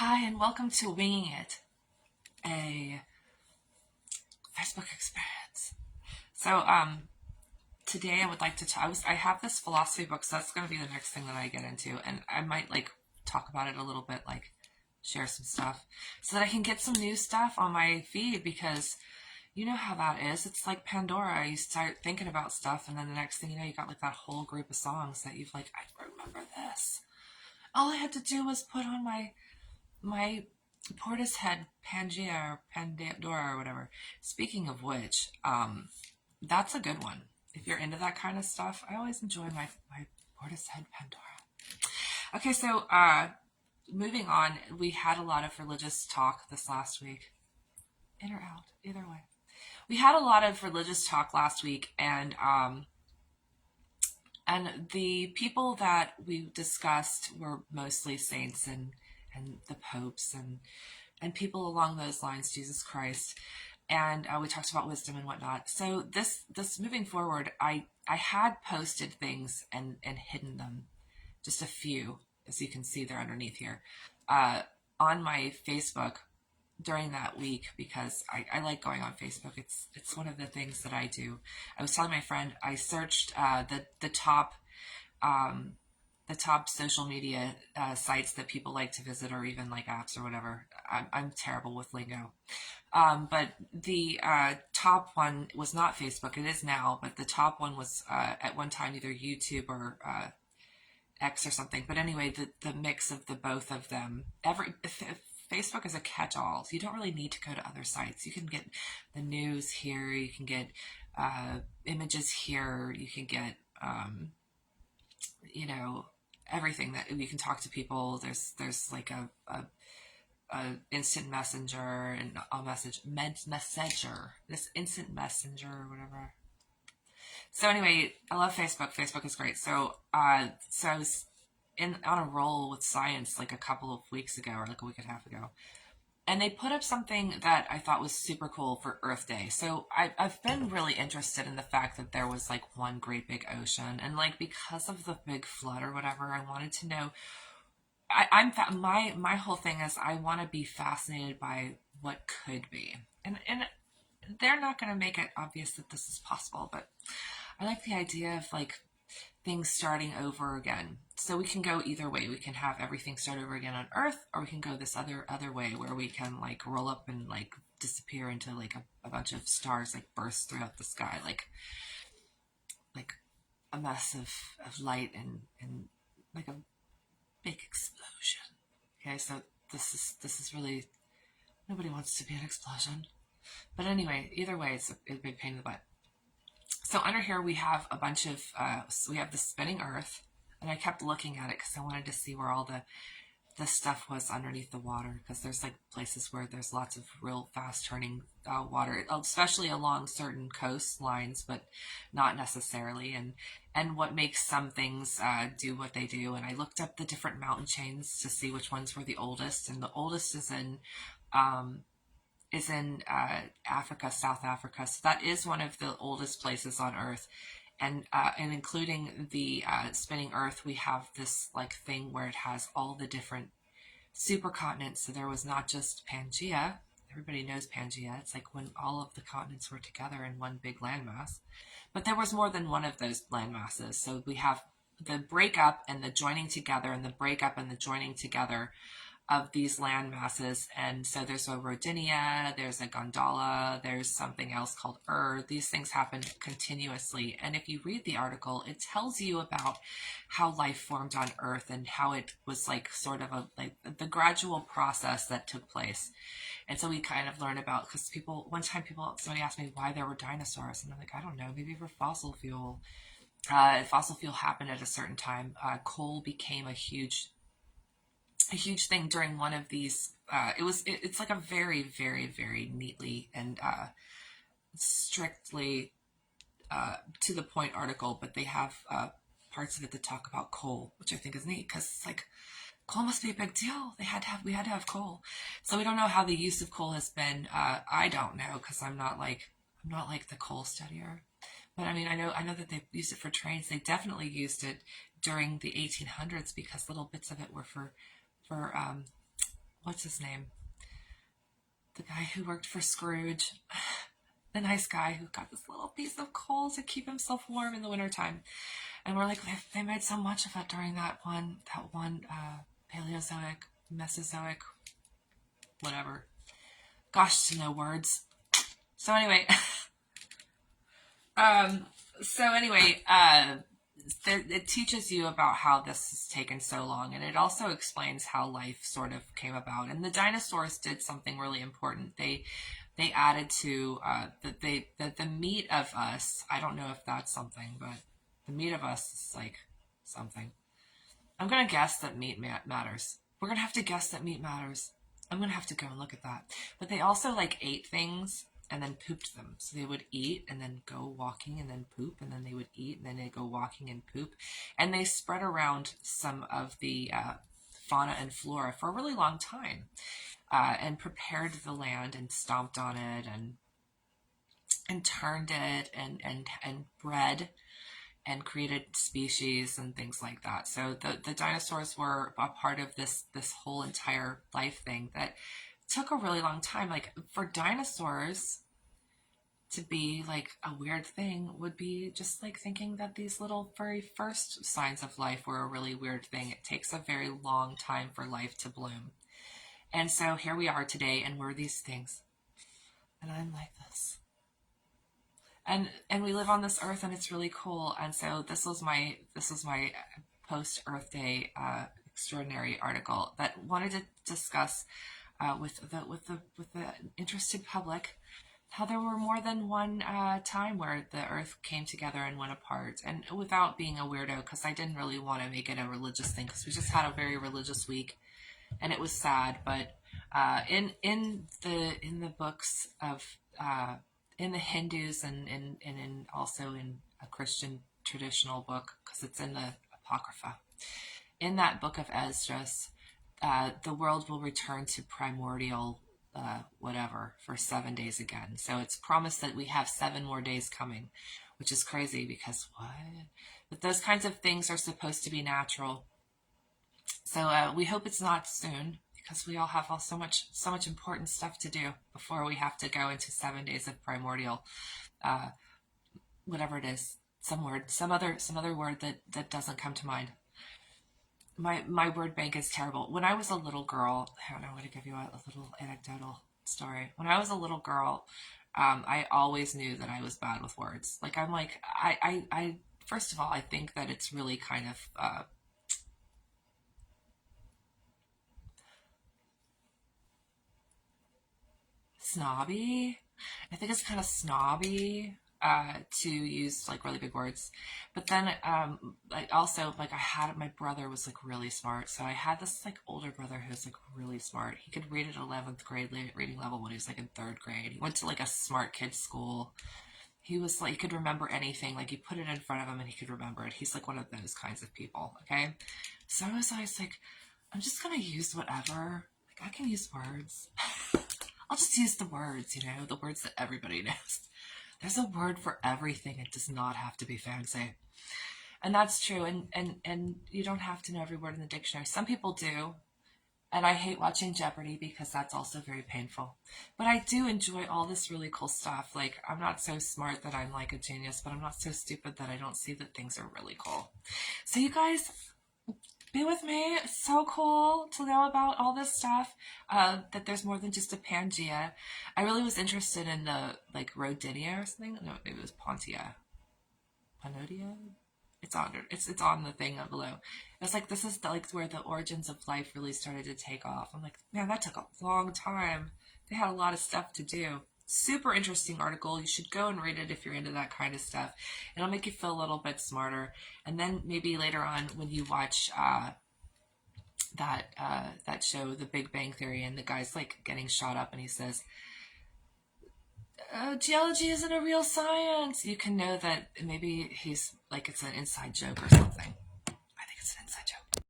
Hi, and welcome to Winging It, a Facebook experience. Today I would like to talk. I have this philosophy book, so that's going to be the next thing that I get into, and I might talk about it a little bit, share some stuff, so that I can get some new stuff on my feed because you know how that is. It's like Pandora. You start thinking about stuff, and then the next thing you know, you got that whole group of songs that you've I remember this. All I had to do was put on my Portishead Pangea or Pandora or whatever. Speaking of which, that's a good one. If you're into that kind of stuff, I always enjoy my Portishead Pandora. Okay, moving on, we had a lot of religious talk this last week. In or out, either way. We had a lot of religious talk last week, and the people that we discussed were mostly saints and the popes and people along those lines, Jesus Christ, and we talked about wisdom and whatnot. So this moving forward, I had posted things and hidden them, just a few, as you can see, they're underneath here, on my Facebook during that week because I like going on Facebook. It's one of the things that I do. I was telling my friend I searched the top social media sites that people like to visit, or even apps or whatever. I'm terrible with lingo. But the top one was not Facebook. It is now, but the top one was at one time either YouTube or X or something. But anyway, the mix of the both of them. If Facebook is a catch-all. So you don't really need to go to other sites. You can get the news here. You can get images here. You can get everything that you can talk to people. There's like a instant messenger and a messenger. This instant messenger or whatever. So anyway, I love Facebook. Facebook is great. So I was on a roll with science a couple of weeks ago, or a week and a half ago, and they put up something that I thought was super cool for Earth Day. So I've been really interested in the fact that there was one great big ocean, and because of the big flood or whatever, I wanted to know. My whole thing is I want to be fascinated by what could be, and they're not going to make it obvious that this is possible, but I like the idea of things starting over again. So we can go either way. We can have everything start over again on Earth, or we can go this other way where we can roll up and disappear into a bunch of stars burst throughout the sky, like a mess of light and a big explosion. Okay, so this is really, nobody wants to be an explosion. But anyway, either way, it's a big pain in the butt. So under here we have a bunch of, we have the spinning Earth, and I kept looking at it because I wanted to see where all the stuff was underneath the water, because there's places where there's lots of real fast turning water, especially along certain coastlines, but not necessarily, and what makes some things do what they do. And I looked up the different mountain chains to see which ones were the oldest, and the oldest is in Africa, South Africa. So that is one of the oldest places on Earth. And including the spinning Earth, we have this thing where it has all the different supercontinents. So there was not just Pangea. Everybody knows Pangea. It's when all of the continents were together in one big landmass. But there was more than one of those landmasses. So we have the breakup and the joining together, and the breakup and the joining together of these land masses. And so there's a Rodinia, there's a Gondala, there's something else called These things happen continuously. And if you read the article, it tells you about how life formed on Earth and how it was sort of the gradual process that took place. And so we kind of learn about, because somebody asked me why there were dinosaurs, and I'm I don't know, maybe for fossil fuel. Fossil fuel happened at a certain time. Coal became a huge thing during one of these. It's a very, very, very neatly and strictly to the point article, but they have parts of it that talk about coal, which I think is neat, because coal must be a big deal. We had to have coal. So we don't know how the use of coal has been. I don't know, because I'm not the coal studier. But I mean, I know that they used it for trains. They definitely used it during the 1800s, because little bits of it were for what's his name? The guy who worked for Scrooge. The nice guy who got this little piece of coal to keep himself warm in the wintertime. And we're like, they made so much of it during that one Paleozoic, Mesozoic, whatever. Gosh, to know words. So anyway, it teaches you about how this has taken so long, and it also explains how life sort of came about. And the dinosaurs did something really important. They added to the meat of us. I don't know if that's something, but the meat of us is like something. I'm gonna guess that meat matters. We're gonna have to guess that meat matters. I'm gonna have to go and look at that. But they also like ate things and then pooped them. So they would eat and then go walking and then poop, and then they would eat and then they'd go walking and poop. And they spread around some of the fauna and flora for a really long time, and prepared the land and stomped on it and turned it and bred and created species and things like that. So the dinosaurs were a part of this whole entire life thing that took a really long time. Like, for dinosaurs to be like a weird thing would be just like thinking that these little very first signs of life were a really weird thing. It takes a very long time for life to bloom. And so here we are today, and we're these things. And I'm like this. And we live on this earth, and it's really cool. And so this was my post Earth Day extraordinary article that wanted to discuss with the interested public how there were more than one time where the earth came together and went apart, and without being a weirdo, because I didn't really want to make it a religious thing, because we just had a very religious week, and it was sad. But in the books of in the Hindus and also in a Christian traditional book, because it's in the Apocrypha, in that book of Esdras, the world will return to primordial whatever for 7 days again. So it's promised that we have 7 more days coming, which is crazy, because what? But those kinds of things are supposed to be natural. So we hope it's not soon, because we all have so much important stuff to do before we have to go into 7 days of primordial, whatever it is, some other word that doesn't come to mind. My word bank is terrible. When I was a little girl, I'm going to give you a little anecdotal story. When I was a little girl, I always knew that I was bad with words. Like, I'm like, I first of all, I think that it's really kind of snobby. I think it's kind of snobby to use like really big words. But then I also, like, I had, my brother was like really smart. So I had this like older brother who was like really smart. He could read at 11th grade reading level when he was like in 3rd grade. He went to like a smart kid school. He was like, he could remember anything. Like, you put it in front of him and he could remember it. He's like one of those kinds of people. Okay. So I was always like, I'm just going to use whatever. Like, I can use words. I'll just use the words, the words that everybody knows. There's a word for everything. It does not have to be fancy. And that's true. And you don't have to know every word in the dictionary. Some people do. And I hate watching Jeopardy, because that's also very painful. But I do enjoy all this really cool stuff. Like, I'm not so smart that I'm like a genius, but I'm not so stupid that I don't see that things are really cool. So you guys, be with me. It's so cool to know about all this stuff, that there's more than just a Pangea. I really was interested in the, like, Rodinia or something. No, maybe it was Pontia. Panodia? It's on the thing below. It's like, this is like where the origins of life really started to take off. I'm like, man, that took a long time. They had a lot of stuff to do. Super interesting article. You should go and read it if you're into that kind of stuff. It'll make you feel a little bit smarter. And then maybe later on, when you watch that show, The Big Bang Theory, and the guy's like getting shot up, and he says, geology isn't a real science, you can know that maybe he's like, it's an inside joke or something.